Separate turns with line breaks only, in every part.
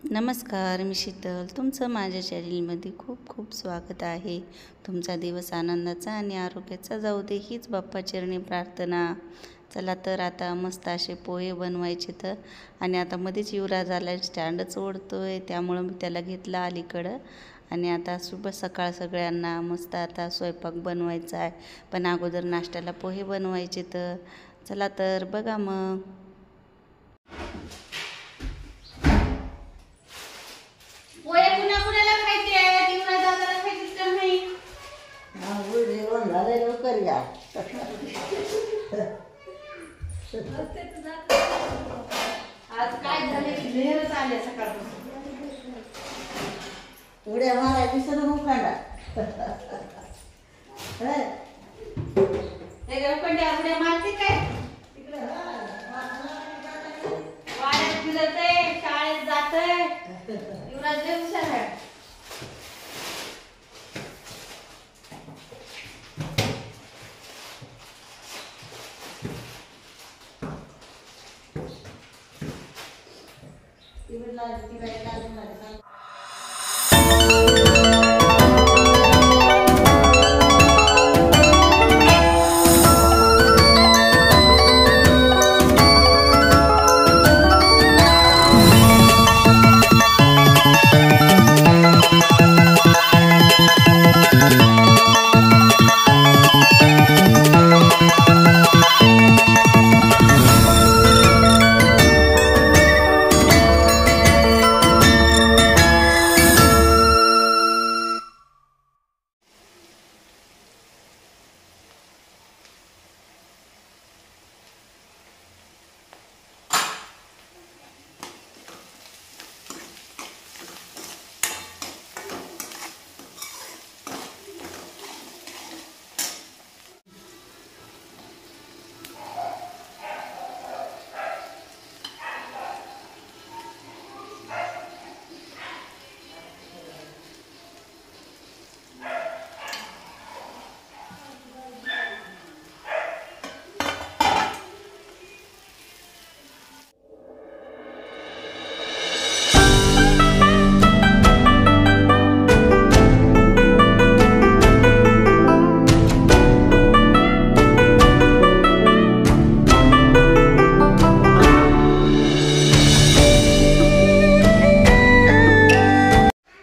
नमस्कार, मी शीतल. तुमचं माझ्या चॅनलमध्ये खूप खूप स्वागत आहे. तुमचा दिवस आनंदाचा आणि आरोग्याचा जाऊ दे, हीच बाप्पाचरणी प्रार्थना. चला तर आता मस्त असे पोहे बनवायचे तर. आणि आता मध्येच युवराज आला, स्टँडच ओढतो आहे, त्यामुळं मी त्याला घेतला अलीकडं. आणि आता शुभ सकाळ सगळ्यांना. मस्त आता स्वयंपाक बनवायचा आहे, पण अगोदर नाश्त्याला पोहे बनवायचे तर. चला तर बघा मग. पोहे कुणा कुणाला खायचे आहेत? युवराज दादाला खायचे का नाही?
जेवण झालंय, लवकर या.
आज काय झाले की ढेरच आले सकाळपासून.
उड्या मारा दिसत मुखांडा.
ते गणपंड्या उड्या मारते काय? वाड्यात फिरतय, शाळेत जातय. युवराज लय हुशार आहे.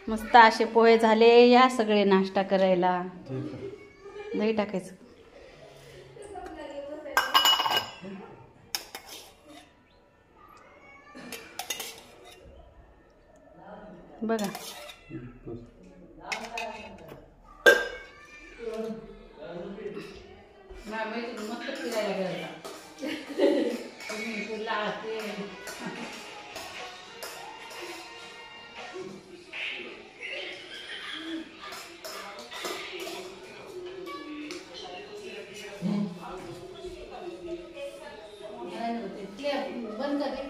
मस्त असे पोहे झाले. या सगळे नाश्ता करायला. दही टाकायचं. बघा मस्त फिरायला गेला. बंद कर दे.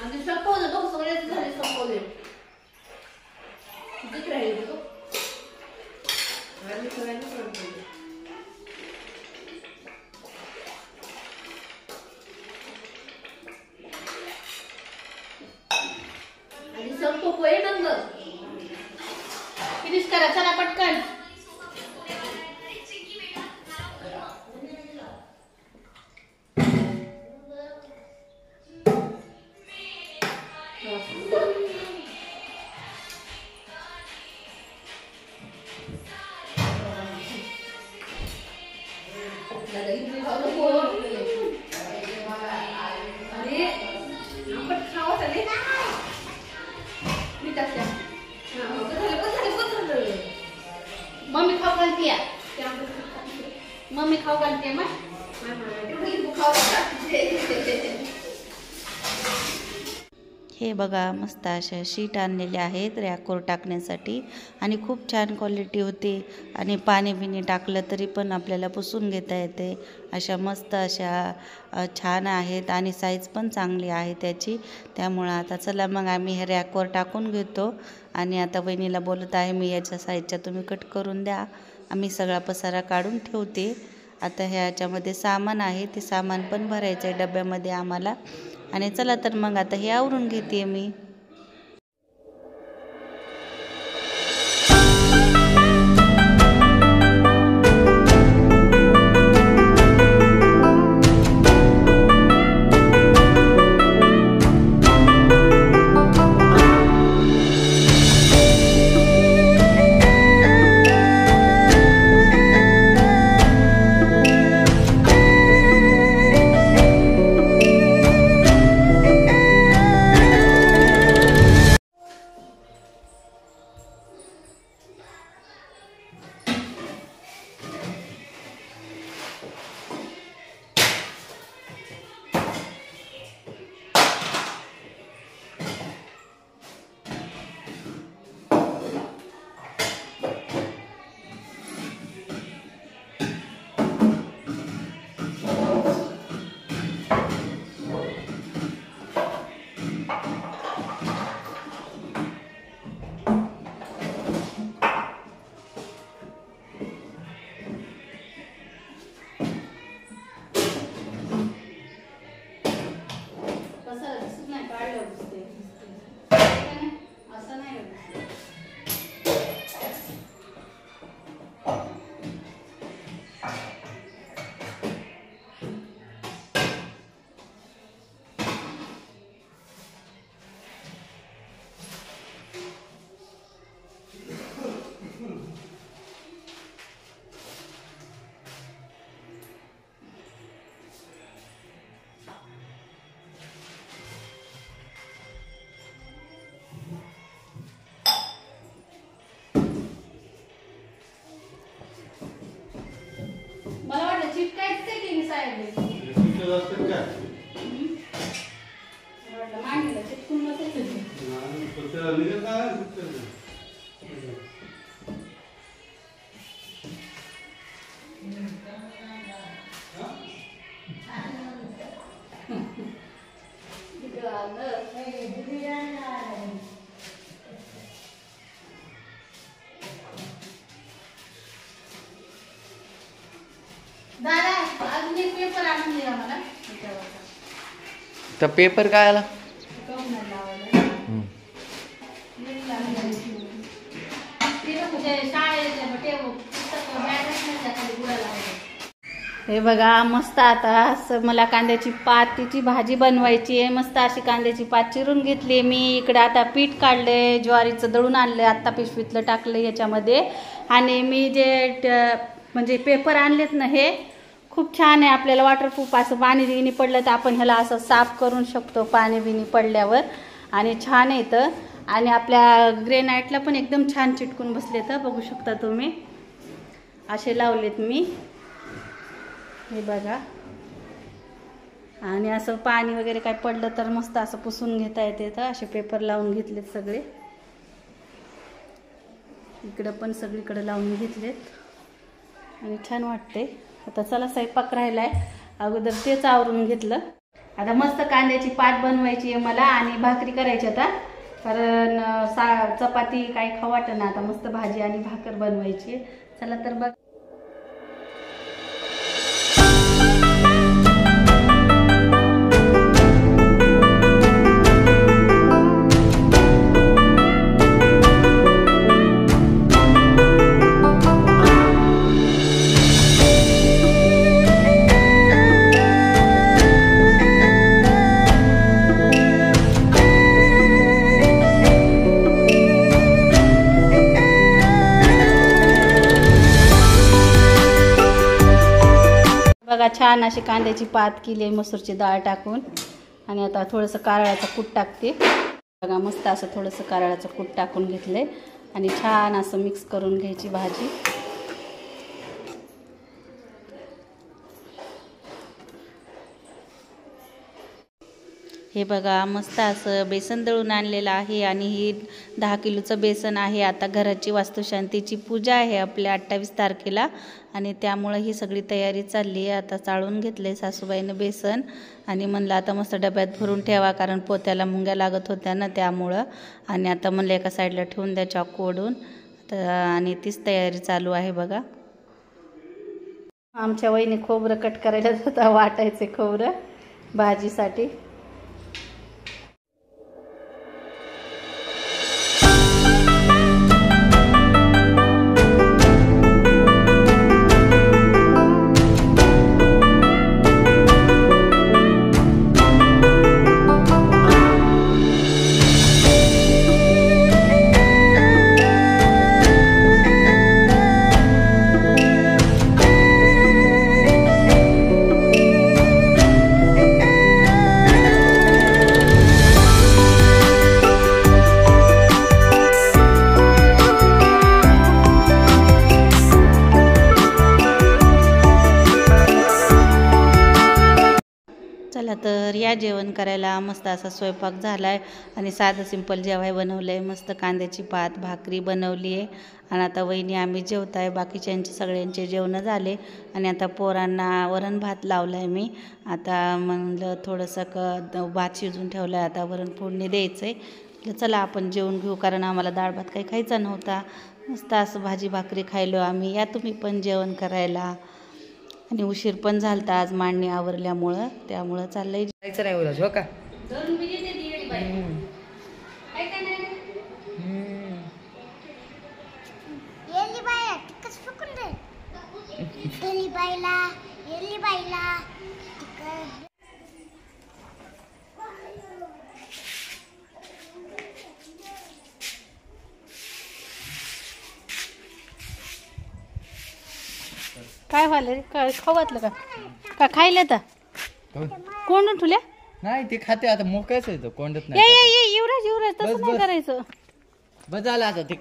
आणि संपवलं बघ, सगळ्याच झाले संपवले. किती राहिले बघ. आणि सगळ्यांनी संपवले. संपो पोहे मग फिनिश करा. चला पटकन. मम्मी खाऊ घालते. मम्मी खाऊ घालते. मग हे बघा मस्त अशा शीट आणलेल्या आहेत रॅकवर टाकण्यासाठी आणि खूप छान क्वालिटी होती आणि पाणी बिणी टाकलं तरी पण आपल्याला पुसून घेता येते. अशा मस्त अशा छान आहेत आणि साईज पण चांगली आहे त्याची. त्यामुळं आता चला मग आम्ही हे रॅकवर टाकून घेतो आणि आता वहिनीला बोलत आहे मी याच्या साईजच्या तुम्ही कट करून द्या. आम्ही सगळा पसारा काढून ठेवते. आता ह्याच्यामध्ये सामान आहे ते सामान पण भरायचं आहे डब्यामध्ये आम्हाला. आणि चला तर मग आता हे आवरून घेते मी. मला वाटलं चिटकायचं आहे की साईडला मांडीला चिटकून बसायचं. दादा अजून एक पेपर आणून द्या मला.
तर पेपर काय आला?
हे बघा मस्त आता मला कांद्याची पातीची भाजी बनवायची आहे. मस्त अशी कांद्याची पात चिरून घेतली मी. इकडे आता पीठ काढलंय, ज्वारीचं दळून आणलंय, आत्ता पिशवीतलं टाकलं याच्यामध्ये. आणि मी जे म्हणजे पेपर आणलेत ना हे खूप छान आहे. आपल्याला वॉटरप्रूफ असं पाणी बिणी पडलं तर आपण ह्याला असं साफ करू शकतो पाणी बिणी पडल्यावर. आणि छान येतं आणि आपल्या ग्रेनाईटला पण एकदम छान चिटकून बसले तर बघू शकता तुम्ही. असे लावलेत मी हे बघा. आणि असं पाणी वगैरे काय पडलं तर मस्त असं पुसून घेता येते. तर असे पेपर लावून घेतलेत सगळे. इकडं पण सगळीकडे लावून घेतलेत आणि छान वाटते. आता चला स्वयंपाक राहिलाय, अगोदर तेच आवरून घेतलं. आता मस्त कांद्याची पात बनवायची आहे मला आणि भाकरी करायची आता. कारण चपाती काही खाऊ वाटत ना. आता मस्त भाजी आणि भाकर बनवायची. चला तर बघ. बघा छान अशी कांद्याची पात केली मसूरची डाळ टाकून. आणि आता थोडंसं कारळाचं कूट टाकते. बघा मस्त असं थोडंसं कारळाचं कूट टाकून घेतलंय आणि छान असं मिक्स करून घ्यायची भाजी. हे बघा मस्त असं बेसन दळून आणलेलं आहे आणि ही 10 किलोचं बेसन आहे. आता घराची वास्तुशांतीची पूजा आहे आपल्या 28 तारखेला आणि त्यामुळं ही सगळी तयारी चालली आहे. आता चाळून घेतले सासूबाईनं बेसन आणि म्हणलं आता मस्त डब्यात भरून ठेवा, कारण पोत्याला मुंग्या लागत होत्या ना त्यामुळं. आणि आता म्हणलं एका साईडला ठेवून द्या चाकू ओढून. तर आणि तीच तयारी चालू आहे बघा. आमच्या वहिनी खोबरं कट करायला जाता, वाटायचे खोबरं भाजीसाठी. चला तर या जेवण करायला. मस्त असा स्वयंपाक झाला आहे आणि साधं सिंपल जेवाय बनवलं आहे. मस्त कांद्याची पात भाकरी बनवली आहे आणि आता वहिनी आम्ही जेवत आहे. बाकीच्यांचे सगळ्यांचे जेवणं झाले आणि आता पोरांना वरण भात लावला आहे मी. आता म्हणलं थोडंसं भात शिजून ठेवलं आहे, आता वरण फोडणी द्यायचं आहे. चला आपण जेवण घेऊ, कारण आम्हाला डाळ भात काही खायचा नव्हता. मस्त असं भाजी भाकरी खायलो आम्ही. या तुम्ही पण जेवण करायला. आणि उशीर पण झालता आज मांडणी आवरल्यामुळं, त्यामुळं चाललंय
जायचं नाही उराज हो का.
काय व्हायला काय खाऊ घातलं का खायला तर कोण ठुल्या
नाही ते खाते आता मोकळच आहे तो कोंडत
ये
नाही.
ये ये युवराज युवराज तसं नाही करायचं.
बस झालं आता ते.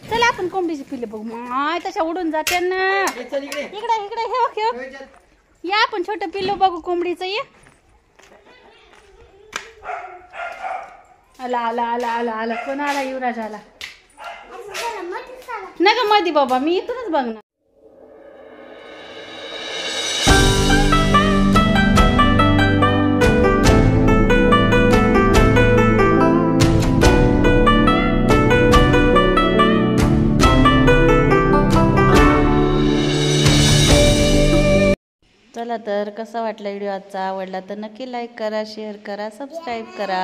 चला आपण कोंबडीची पिल्ले बघू. माय तशा उडून जाते ना.
चल इकडे.
इकडे इकडे हे बघ हे. या आपण छोटं पिल्लू बघू कोंबडीचं. ये आला आला आला आला आला. कोण आला? युवराज आला. नका मधी बाबा, मी इथूनच बघणार. चला तर कसा वाटला व्हिडिओ आजचा? आवडला तर नक्की लाईक करा, शेअर करा, सबस्क्राईब करा.